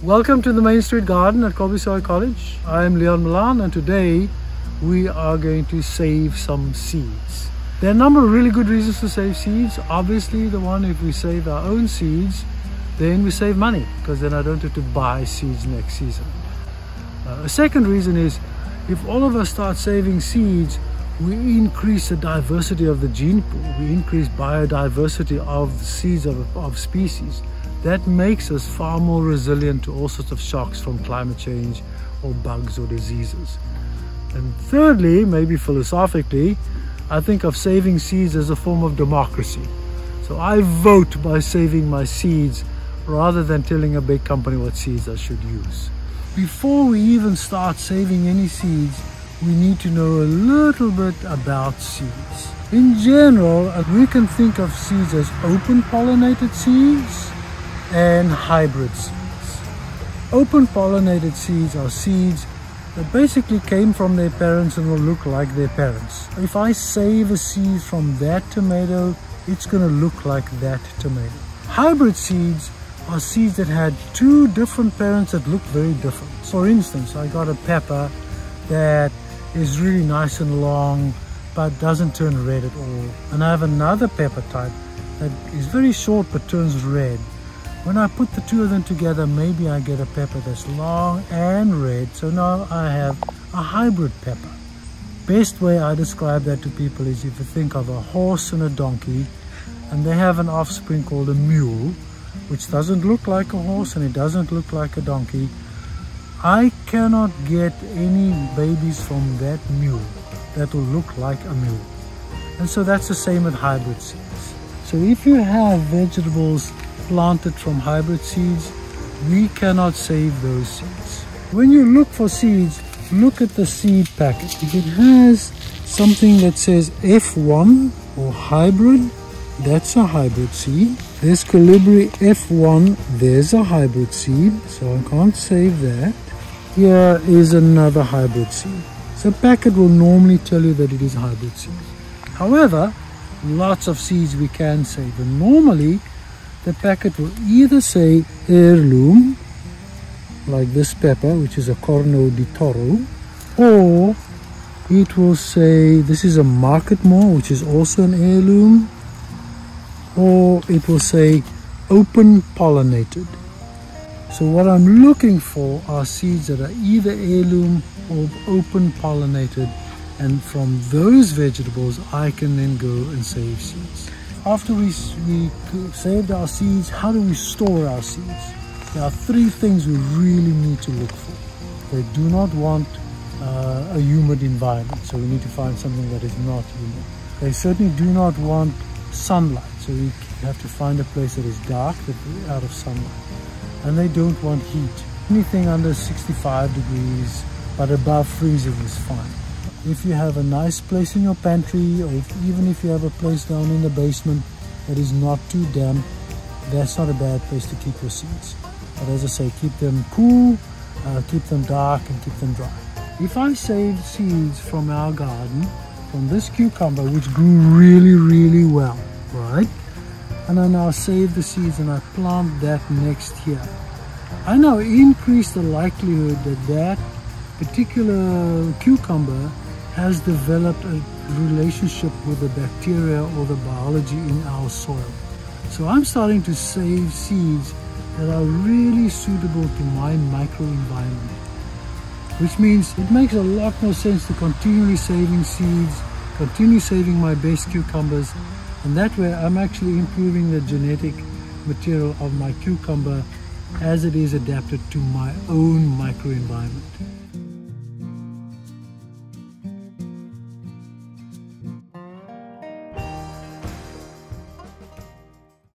Welcome to the Main Street garden at Colby-Sawyer College. I am Leon Malan, and today we are going to save some seeds. There are a number of really good reasons to save seeds. Obviously, the one, if we save our own seeds, then we save money, because then I don't have to buy seeds next season. A second reason is, if all of us start saving seeds, we increase the diversity of the gene pool. We increase biodiversity of the seeds of species. That makes us far more resilient to all sorts of shocks from climate change or bugs or diseases. And thirdly, maybe philosophically, I think of saving seeds as a form of democracy. So I vote by saving my seeds rather than telling a big company what seeds I should use. Before we even start saving any seeds, we need to know a little bit about seeds. In general, we can think of seeds as open pollinated seeds and hybrid seeds. Open pollinated seeds are seeds that basically came from their parents and will look like their parents. If I save a seed from that tomato, it's going to look like that tomato. Hybrid seeds are seeds that had two different parents that look very different. For instance, I got a pepper that is really nice and long but doesn't turn red at all. And I have another pepper type that is very short but turns red. When I put the two of them together, maybe I get a pepper that's long and red. So now I have a hybrid pepper. Best way I describe that to people is if you think of a horse and a donkey, and they have an offspring called a mule, which doesn't look like a horse and it doesn't look like a donkey. I cannot get any babies from that mule that will look like a mule. And so that's the same with hybrid seeds. So if you have vegetables planted from hybrid seeds, we cannot save those seeds. When you look for seeds, look at the seed packet. If it has something that says F1 or hybrid, that's a hybrid seed. There's Colibri F1, there's a hybrid seed, so I can't save that. Here is another hybrid seed. So the packet will normally tell you that it is a hybrid seed. However, lots of seeds we can save, and normally the packet will either say Heirloom, like this pepper, which is a Corno di Toro, or it will say this is a Market More, which is also an heirloom, or it will say open pollinated. So what I'm looking for are seeds that are either heirloom or open pollinated, and from those vegetables I can then go and save seeds. After we saved our seeds, how do we store our seeds? There are three things we really need to look for. They do not want a humid environment, so we need to find something that is not humid. They certainly do not want sunlight, so we have to find a place that is dark, that is out of sunlight. And they don't want heat. Anything under 65 degrees but above freezing is fine. If you have a nice place in your pantry, or even if you have a place down in the basement that is not too damp, that's not a bad place to keep your seeds. But as I say, keep them cool, keep them dark, and keep them dry. If I save seeds from our garden, from this cucumber, which grew really, really well, right? And I now save the seeds and I plant that next year, I now increase the likelihood that that particular cucumber has developed a relationship with the bacteria or the biology in our soil. So I'm starting to save seeds that are really suitable to my microenvironment, which means it makes a lot more sense to continually saving seeds, continue saving my best cucumbers, and that way I'm actually improving the genetic material of my cucumber as it is adapted to my own microenvironment.